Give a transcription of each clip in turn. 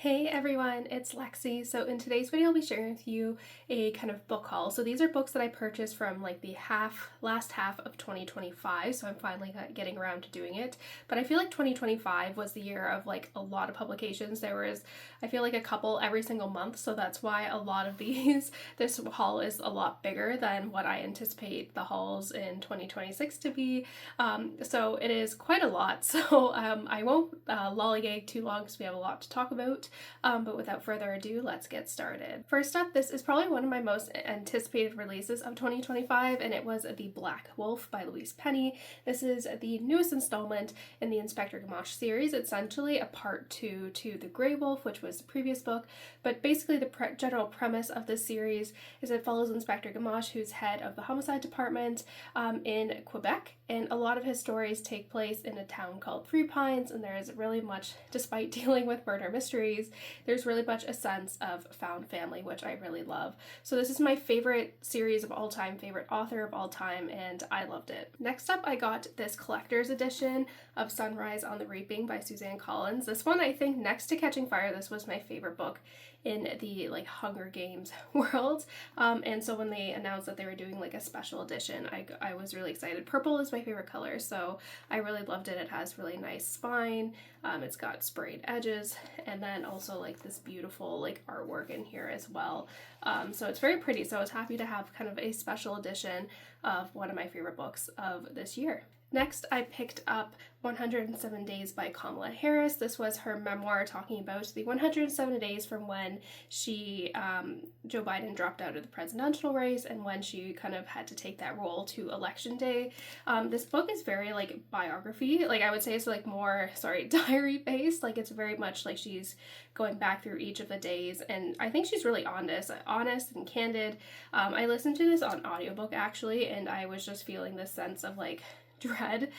Hey everyone, it's Lexi. So in today's video, I'll be sharing with you a kind of book haul. So these are books that I purchased from like the last half of 2025. So I'm finally getting around to doing it. But I feel like 2025 was the year of like a lot of publications. There was, I feel like a couple every single month. So that's why a lot of this haul is a lot bigger than what I anticipate the hauls in 2026 to be. So it is quite a lot. So I won't lollygag too long because we have a lot to talk about. But without further ado, let's get started. First up, this is probably one of my most anticipated releases of 2025, and it was The Black Wolf by Louise. This is the newest installment in the Inspector Gamache series. It's essentially a part 2 to The Grey Wolf, which was the previous book, but basically the general premise of this series is it follows Inspector Gamache, who's head of the homicide department in Quebec, and a lot of his stories take place in a town called Three Pines, and there is really much, despite dealing with murder mysteries, there's really much a sense of found family, which I really love. So this is my favorite series of all time, favorite author of all time, and I loved it. Next up, I got this collector's edition of Sunrise on the Reaping by Suzanne Collins. This one, I think next to Catching Fire, this was my favorite book in the like Hunger Games world, and so when they announced that they were doing like a special edition, I was really excited. Purple is my favorite color, so I really loved it. It has really nice spine, it's got sprayed edges, and then also like this beautiful like artwork in here as well, so it's very pretty. So I was happy to have kind of a special edition of one of my favorite books of this year. Next, I picked up 107 Days by Kamala Harris. This was her memoir talking about the 107 days from when Joe Biden dropped out of the presidential race and when she kind of had to take that role to election day. This book is very like biography, like I would say it's like more, diary based. Like it's very much like she's going back through each of the days, and I think she's really honest and candid. I listened to this on audiobook actually, and I was just feeling this sense of like dread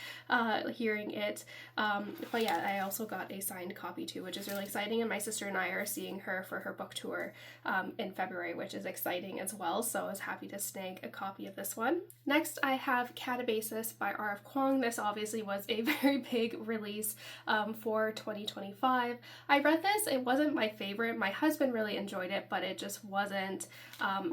hearing it, but yeah, I also got a signed copy too, which is really exciting, and my sister and I are seeing her for her book tour in February, which is exciting as well, so I was happy to snag a copy of this one. Next, I have Katabasis by R.F. Kuang. This obviously was a very big release for 2025. I read this, it wasn't my favorite. My husband really enjoyed it, but it just wasn't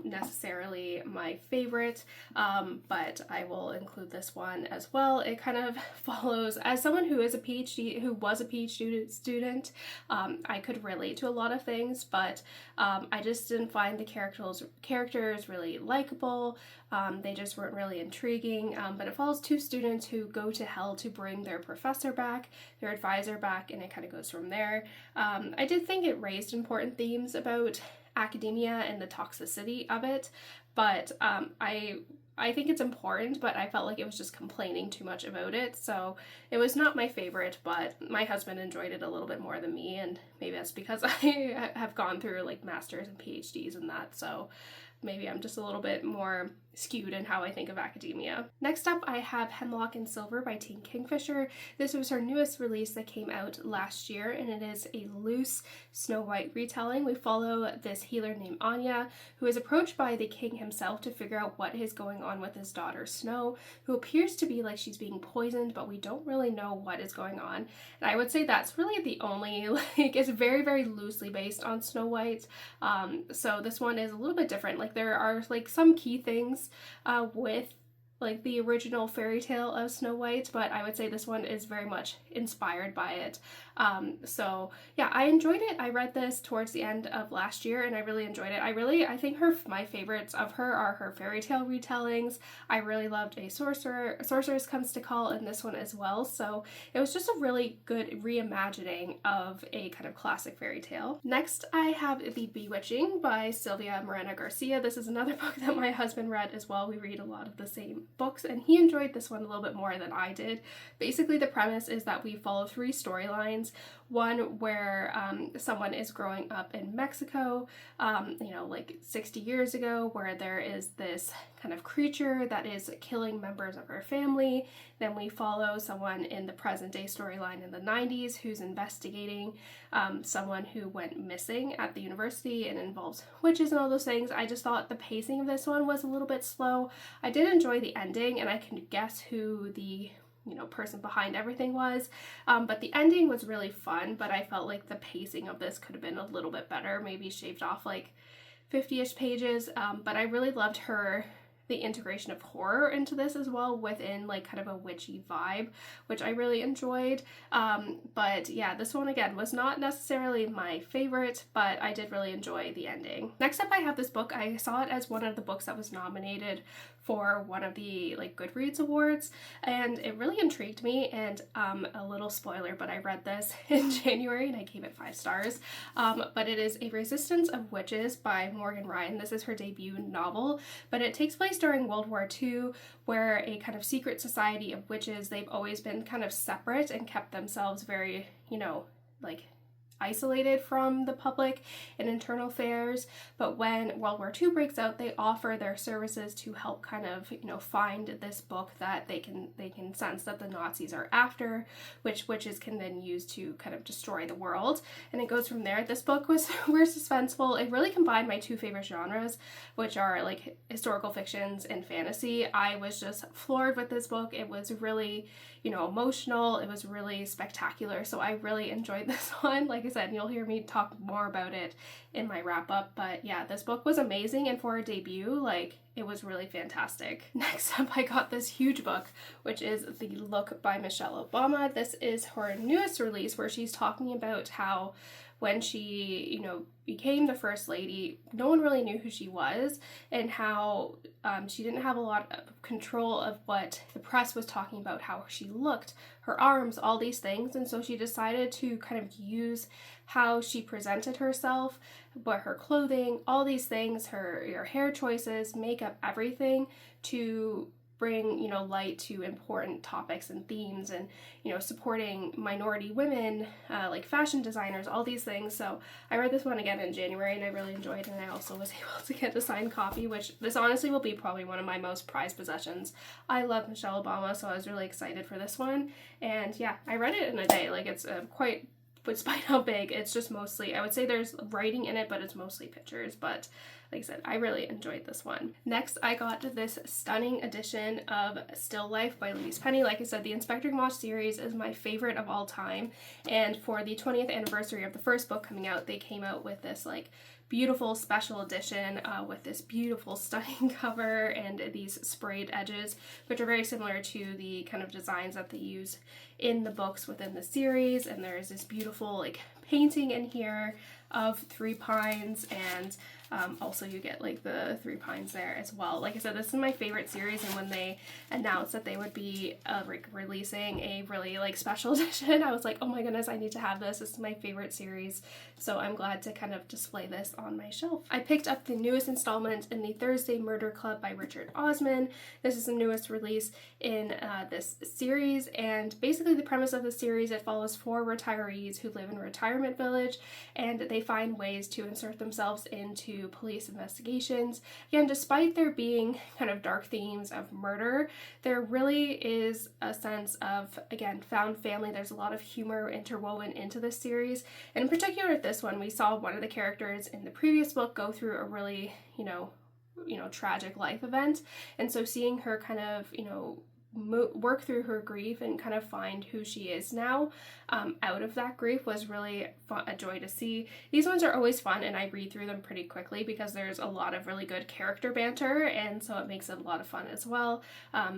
necessarily my favorite, but I will include this one as well. It kind of follows, as someone who was a PhD student, I could relate to a lot of things, but I just didn't find the characters really likable. They just weren't really intriguing, but it follows two students who go to hell to bring their professor back, their advisor back, and it kind of goes from there. I did think it raised important themes about academia and the toxicity of it, but I think it's important, but I felt like it was just complaining too much about it, so it was not my favorite, but my husband enjoyed it a little bit more than me, and maybe that's because I have gone through like masters and PhDs and that, so maybe I'm just a little bit more skewed in how I think of academia. Next up, I have Hemlock Silver by Kingfisher. This was her newest release that came out last year, and it is a loose Snow White retelling. We follow this healer named Anya, who is approached by the king himself to figure out what is going on with his daughter Snow, who appears to be like she's being poisoned, but we don't really know what is going on. And I would say that's really the only, it's very, very loosely based on Snow White. So this one is a little bit different. Like there are like some key things with like the original fairy tale of Snow White, but I would say this one is very much inspired by it. So yeah, I enjoyed it. I read this towards the end of last year and I really enjoyed it. I think my favorites of her are her fairy tale retellings. I really loved A Sorceress Comes to Call in this one as well. So it was just a really good reimagining of a kind of classic fairy tale. Next, I have The Bewitching by Sylvia Moreno Garcia. This is another book that my husband read as well. We read a lot of the same books, and he enjoyed this one a little bit more than I did. Basically, the premise is that we follow three storylines. One where someone is growing up in Mexico, like 60 years ago, where there is this kind of creature that is killing members of her family. Then we follow someone in the present day storyline in the 90s who's investigating someone who went missing at the university and involves witches and all those things. I just thought the pacing of this one was a little bit slow. I did enjoy the ending, and I can guess who the person behind everything was. But the ending was really fun, but I felt like the pacing of this could have been a little bit better, maybe shaved off like 50-ish pages. But I really loved the integration of horror into this as well, within like kind of a witchy vibe, which I really enjoyed. But yeah, this one again was not necessarily my favorite, but I did really enjoy the ending. Next up, I have this book. I saw it as one of the books that was nominated for one of the like Goodreads awards, and it really intrigued me. And a little spoiler, but I read this in January and I gave it 5 stars. But it is A Resistance of Witches by Morgan Ryan. This is her debut novel, but it takes place during World War II, where a kind of secret society of witches, they've always been kind of separate and kept themselves very, like isolated from the public and internal affairs. But when World War II breaks out, they offer their services to help kind of, find this book that they can sense that the Nazis are after, which witches can then use to kind of destroy the world. And it goes from there. This book was super suspenseful. It really combined my 2 favorite genres, which are like historical fictions and fantasy. I was just floored with this book. It was really, emotional. It was really spectacular. So I really enjoyed this one. Like I said, and you'll hear me talk more about it in my wrap up, but yeah, this book was amazing, and for a debut, like, it was really fantastic. Next up, I got this huge book, which is The Look by Michelle Obama. This is her newest release, where she's talking about how when she, became the first lady, no one really knew who she was, and how she didn't have a lot of control of what the press was talking about, how she looked, her arms, all these things. And so she decided to kind of use how she presented herself, but her clothing, all these things, her hair choices, makeup, everything, to bring, light to important topics and themes, and, supporting minority women, like fashion designers, all these things. So I read this one again in January and I really enjoyed it, and I also was able to get a signed copy, which this honestly will be probably one of my most prized possessions. I love Michelle Obama, so I was really excited for this one. And yeah, I read it in a day. Like, it's quite, despite how big, it's just mostly, I would say there's writing in it, but it's mostly pictures. But like I said, I really enjoyed this one. Next, I got this stunning edition of Still Life by Louise. Like I said, the Inspector Mosh series is my favorite of all time, and for the 20th anniversary of the first book coming out, they came out with this like beautiful special edition with this beautiful stunning cover and these sprayed edges, which are very similar to the kind of designs that they use in the books within the series. And there's this beautiful like painting in here of 3 pines, and also you get like the 3 pines there as well. Like I said, this is my favorite series, and when they announced that they would be releasing a really like special edition, I was like, oh my goodness, I need to have this. This is my favorite series, so I'm glad to kind of display this on my shelf. I picked up the newest installment in the Thursday Murder Club by Richard Osman. This is the newest release in this series, and basically the premise of the series, it follows 4 retirees who live in a retirement village, and they find ways to insert themselves into police investigations. Again, despite there being kind of dark themes of murder, there really is a sense of, again, found family. There's a lot of humor interwoven into this series, and in particular with this one, we saw one of the characters in the previous book go through a really, tragic life event, and so seeing her kind of, work through her grief and kind of find who she is now out of that grief was really a joy to see. These ones are always fun, and I read through them pretty quickly because there's a lot of really good character banter, and so it makes it a lot of fun as well.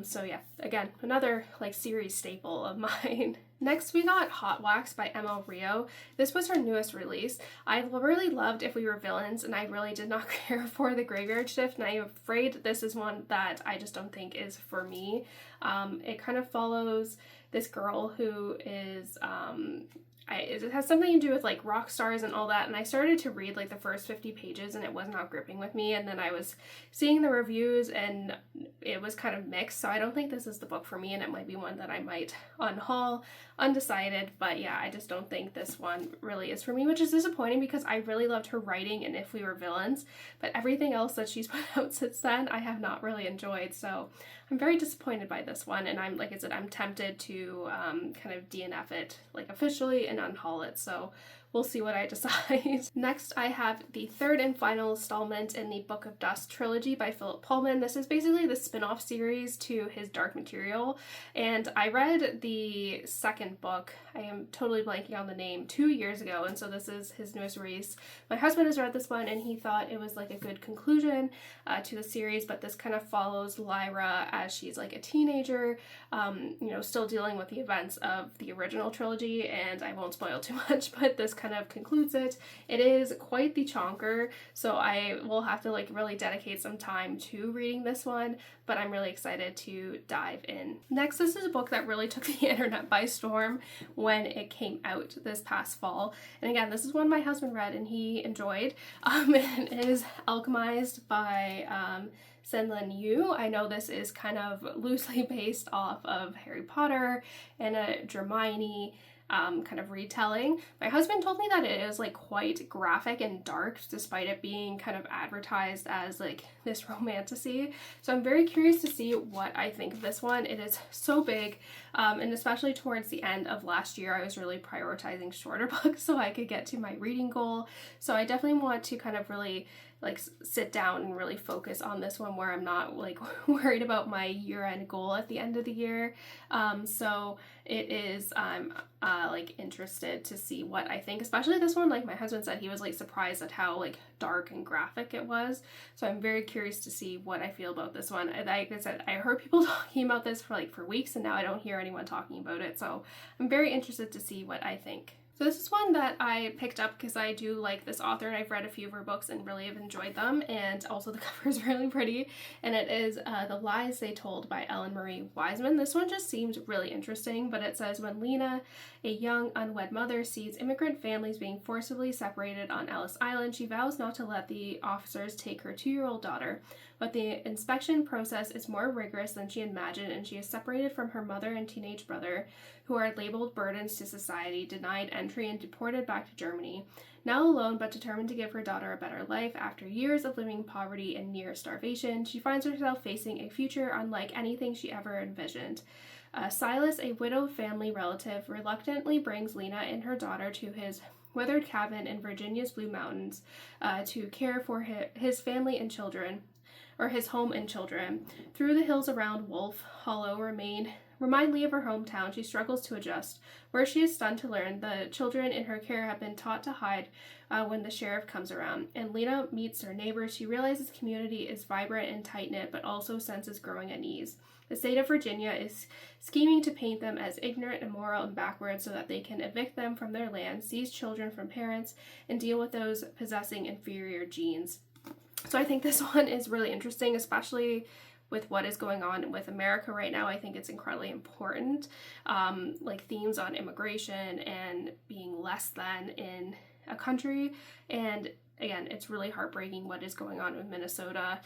So yeah, again, another like series staple of mine. Next, we got Hot Wax by ML Rio. This was her newest release. I really loved If We Were Villains, and I really did not care for The Graveyard Shift, and I'm afraid this is one that I just don't think is for me. It kind of follows this girl who is, it has something to do with like rock stars and all that, and I started to read like the first 50 pages and it was not gripping with me, and then I was seeing the reviews and it was kind of mixed, so I don't think this is the book for me, and it might be one that I might unhaul, undecided. But yeah, I just don't think this one really is for me, which is disappointing because I really loved her writing in If We Were Villains, but everything else that she's put out since then I have not really enjoyed, so I'm very disappointed by this one, and I'm, like I said, I'm tempted to kind of DNF it like officially and unhaul it, so we'll see what I decide. Next, I have the third and final installment in the Book of Dusk trilogy by Philip Pullman. This is basically the spin-off series to his Dark Material, and I read the second book, I am totally blanking on the name, 2 years ago, and so this is his newest release. My husband has read this one and he thought it was like a good conclusion to the series, but this kind of follows Lyra as she's like a teenager, still dealing with the events of the original trilogy, and I won't spoil too much, but this kind of concludes it. It is quite the chonker, so I will have to like really dedicate some time to reading this one, but I'm really excited to dive in. Next, this is a book that really took the internet by storm when it came out this past fall. And again, this is one my husband read and he enjoyed. It is Alchemised by Senlin Yu. I know this is kind of loosely based off of Harry Potter and a Hermione kind of retelling. My husband told me that it is like quite graphic and dark despite it being kind of advertised as like this romantasy. So I'm very curious to see what I think of this one. It is so big, and especially towards the end of last year I was really prioritizing shorter books so I could get to my reading goal. So I definitely want to kind of really like sit down and really focus on this one where I'm not like worried about my year-end goal at the end of the year. So it is, I'm like interested to see what I think, especially this one. Like my husband said he was like surprised at how like dark and graphic it was. So I'm very curious to see what I feel about this one. And like I said, I heard people talking about this for weeks and now I don't hear anyone talking about it. So I'm very interested to see what I think. So this is one that I picked up because I do like this author and I've read a few of her books and really have enjoyed them, and also the cover is really pretty, and it is The Lies They Told by Ellen Marie Wiseman. This one just seems really interesting, but it says when Lena, a young unwed mother, sees immigrant families being forcibly separated on Ellis Island, she vows not to let the officers take her 2-year-old daughter. But the inspection process is more rigorous than she imagined, and she is separated from her mother and teenage brother, who are labeled burdens to society, denied entry, and deported back to Germany. Now alone, but determined to give her daughter a better life, after years of living in poverty and near starvation, she finds herself facing a future unlike anything she ever envisioned. Silas, a widowed family relative, reluctantly brings Lena and her daughter to his withered cabin in Virginia's Blue Mountains to care for his family and children, or his home and children. Through the hills around Wolf Hollow remind Lee of her hometown, she struggles to adjust. Where she is stunned to learn the children in her care have been taught to hide when the sheriff comes around. And Lena meets her neighbors. She realizes the community is vibrant and tight-knit, but also senses growing unease. The state of Virginia is scheming to paint them as ignorant, immoral, and backward so that they can evict them from their land, seize children from parents, and deal with those possessing inferior genes. So I think this one is really interesting, especially with what is going on with America right now. I think it's incredibly important, like themes on immigration and being less than in a country. And again, it's really heartbreaking what is going on with Minnesota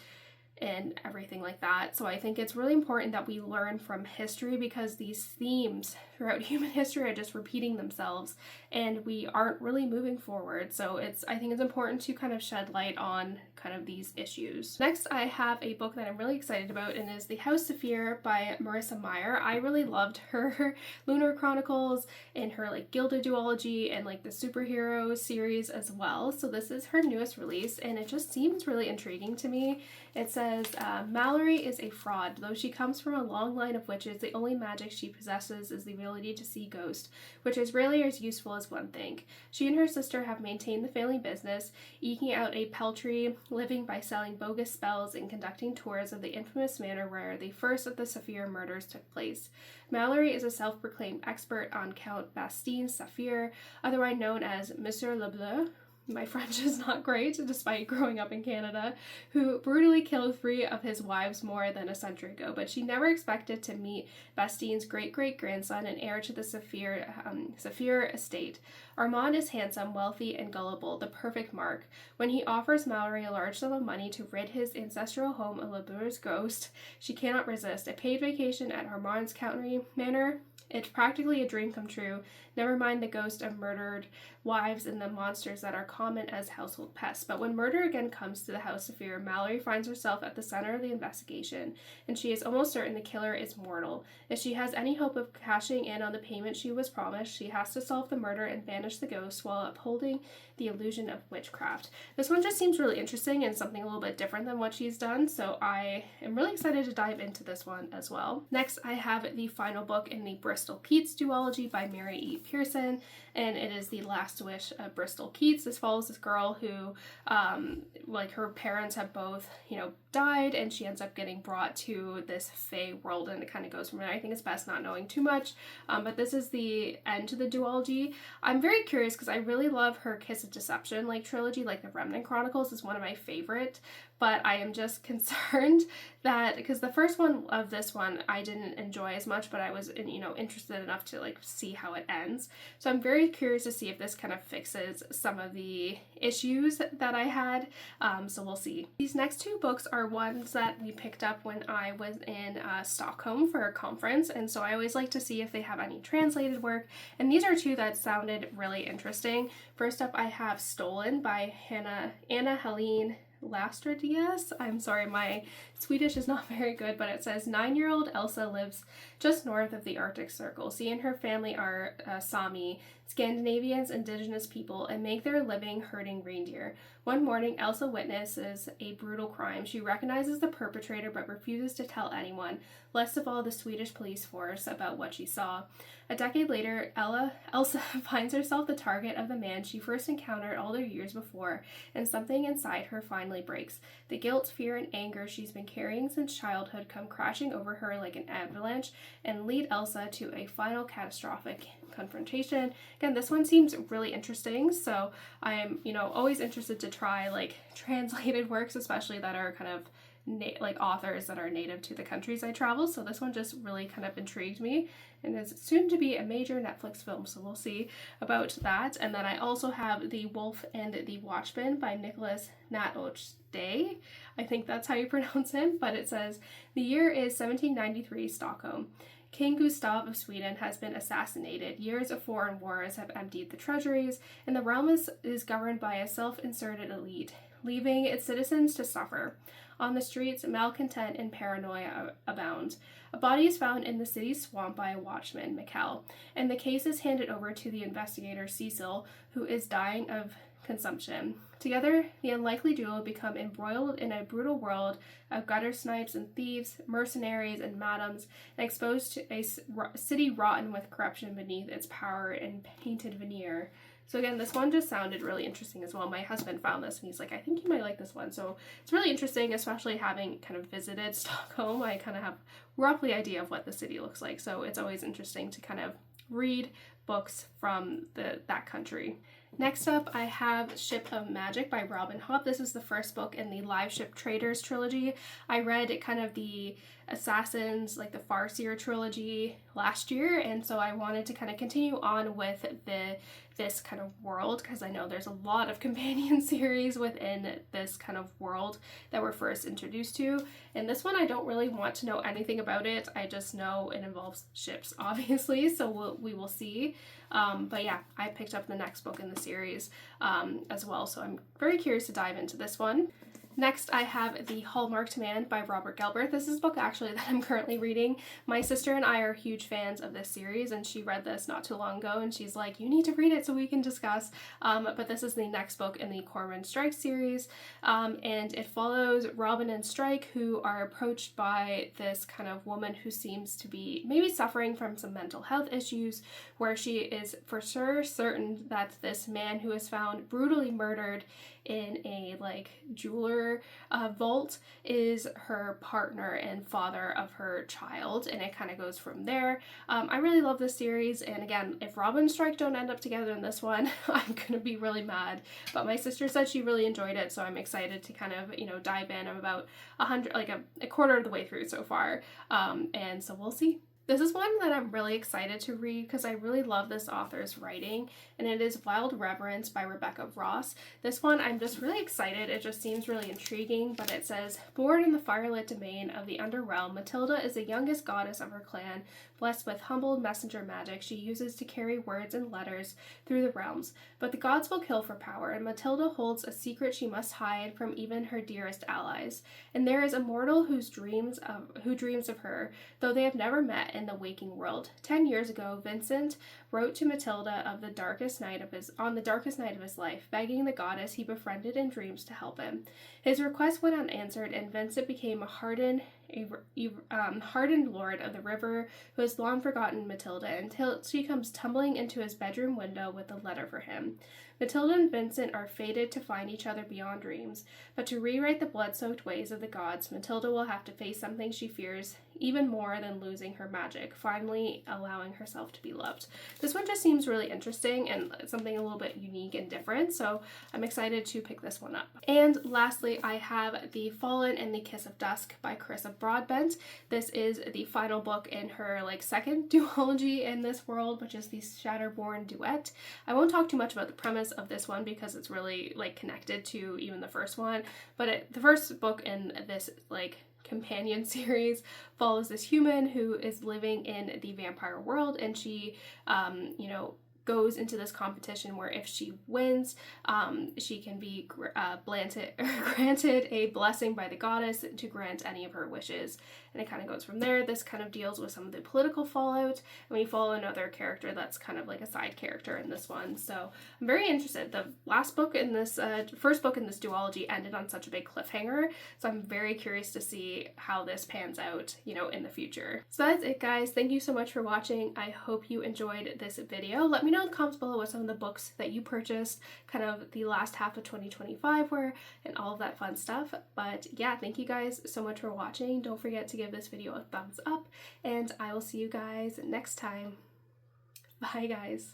and everything like that. So I think it's really important that we learn from history, because these themes throughout human history are just repeating themselves and we aren't really moving forward. So I think it's important to kind of shed light on kind of these issues. Next, I have a book that I'm really excited about, and is The House Saphir by Marissa Meyer. I really loved her Lunar Chronicles and her like Gilded duology and like the superhero series as well. So this is her newest release and it just seems really intriguing to me. It says, Mallory is a fraud. Though she comes from a long line of witches, the only magic she possesses is the ability to see ghosts, which is rarely as useful as one think. She and her sister have maintained the family business, eking out a paltry living by selling bogus spells and conducting tours of the infamous manor where the first of the Saphir murders took place. Mallory is a self-proclaimed expert on Count Bastien Saphir, otherwise known as Monsieur Le Bleu. My French is not great, despite growing up in Canada, who brutally killed 3 of his wives more than a century ago, but she never expected to meet Bastien's great-great-grandson and heir to the Saphir estate. Armand is handsome, wealthy, and gullible, the perfect mark. When he offers Mallory a large sum of money to rid his ancestral home of Le Bleu's ghost, she cannot resist. A paid vacation at Armand's country manor, It's practically a dream come true, never mind the ghost of murdered wives and the monsters that are common as household pests. But when murder again comes to the House Saphir, Mallory finds herself at the center of the investigation, and she is almost certain the killer is mortal. If she has any hope of cashing in on the payment she was promised, she has to solve the murder and banish the ghost while upholding the illusion of witchcraft. This one just seems really interesting and something a little bit different than what she's done, so I am really excited to dive into this one as well. Next, I have the final book in the Bristol Keats duology by Mary E. Pearson, and it is The Last Wish of Bristol Keats. This follows this girl who, her parents have both, died, and she ends up getting brought to this fae world, and it kind of goes from there. I think it's best not knowing too much, but this is the end to the duology. I'm very curious because I really love her Kiss of Deception trilogy, the Remnant Chronicles is one of my favorite, but I am just concerned that, because the first one of this one I didn't enjoy as much, but I was interested enough to see how it ends. So I'm very curious to see if this kind of fixes some of the issues that I had. So we'll see. These next two books are ones that we picked up when I was in Stockholm for a conference, and so I always like to see if they have any translated work, and these are two that sounded really interesting. First up, I have Stolen by Anna Helene Lastradius. I'm sorry, my Swedish is not very good, but it says 9-year-old Elsa lives just north of the Arctic Circle. She and her family are Sami, Scandinavians, indigenous people, and make their living herding reindeer. One morning, Elsa witnesses a brutal crime. She recognizes the perpetrator but refuses to tell anyone, least of all the Swedish police force, about what she saw. A decade later, Elsa finds herself the target of the man she first encountered all their years before, and something inside her finally breaks. The guilt, fear, and anger she's been carrying since childhood come crashing over her like an avalanche and lead Elsa to a final catastrophic confrontation. Again, this one seems really interesting, so I'm, always interested to try translated works, especially that are kind of authors that are native to the countries I travel. So this one just really kind of intrigued me, and is soon to be a major Netflix film, so we'll see about that. And then I also have The Wolf and the Watchman by Nicholas Day. I think that's how you pronounce him, but it says the year is 1793 Stockholm. King Gustav of Sweden has been assassinated. Years of foreign wars have emptied the treasuries, and the realm is governed by a self-inserted elite, leaving its citizens to suffer. On the streets, malcontent and paranoia abound. A body is found in the city's swamp by a watchman, Mikkel, and the case is handed over to the investigator, Cecil, who is dying of consumption. Together, the unlikely duo become embroiled in a brutal world of gutter snipes and thieves, mercenaries and madams, and exposed to a city rotten with corruption beneath its power and painted veneer. So again, this one just sounded really interesting as well. My husband found this and he's like, I think you might like this one. So it's really interesting, especially having kind of visited Stockholm. I kind of have roughly idea of what the city looks like. So it's always interesting to kind of read books from that country. Next up, I have Ship of Magic by Robin Hobb. This is the first book in the Live Ship Traders trilogy. I read kind of the Assassins, the Farseer trilogy last year, and so I wanted to kind of continue on with this kind of world, because I know there's a lot of companion series within this kind of world that we're first introduced to. And this one, I don't really want to know anything about it. I just know it involves ships, obviously, so we will see. But yeah, I picked up the next book in the series as well, so I'm very curious to dive into this one. Next, I have The Hallmarked Man by Robert Galbraith. This is a book actually that I'm currently reading. My sister and I are huge fans of this series, and she read this not too long ago, and she's like, you need to read it so we can discuss. But this is the next book in the Cormoran Strike series, and it follows Robin and Strike, who are approached by this kind of woman who seems to be maybe suffering from some mental health issues, where she is for sure certain that this man who is found brutally murdered in a jeweler vault is her partner and father of her child, and it kind of goes from there. I really love this series, and again, if Robin and Strike don't end up together in this one, I'm gonna be really mad. But my sister said she really enjoyed it, so I'm excited to kind of dive in. I'm about a quarter of the way through so far, and so we'll see. This is one that I'm really excited to read because I really love this author's writing, and it is Wild Reverence by Rebecca Ross. This one, I'm just really excited. It just seems really intriguing, but it says, born in the firelit domain of the Underrealm, Matilda is the youngest goddess of her clan, blessed with humble messenger magic she uses to carry words and letters through the realms. But the gods will kill for power, and Matilda holds a secret she must hide from even her dearest allies. And there is a mortal who dreams of her, though they have never met in the waking world. 10 years ago, Vincent wrote to Matilda on the darkest night of his life, begging the goddess he befriended in dreams to help him. His request went unanswered, and Vincent became a hardened lord of the river who has long forgotten Matilda until she comes tumbling into his bedroom window with a letter for him. Matilda and Vincent are fated to find each other beyond dreams, but to rewrite the blood-soaked ways of the gods, Matilda will have to face something she fears even more than losing her magic, finally allowing herself to be loved. This one just seems really interesting and something a little bit unique and different, so I'm excited to pick this one up. And lastly, I have The Fallen and the Kiss of Dusk by Carissa Broadbent. This is the final book in her second duology in this world, which is the Shatterborn duet. I won't talk too much about the premise of this one because it's really connected to even the first one, but the first book in this companion series follows this human who is living in the vampire world, and she goes into this competition where if she wins, she can be granted a blessing by the goddess to grant any of her wishes. And it kind of goes from there. This kind of deals with some of the political fallout, and we follow another character that's kind of like a side character in this one. So I'm very interested. The last book in this, first book in this duology ended on such a big cliffhanger, so I'm very curious to see how this pans out, in the future. So that's it, guys. Thank you so much for watching. I hope you enjoyed this video. Let me know in the comments below what some of the books that you purchased kind of the last half of 2025 were and all of that fun stuff. But yeah, thank you guys so much for watching. Don't forget to give this video a thumbs up, and I will see you guys next time. Bye, guys.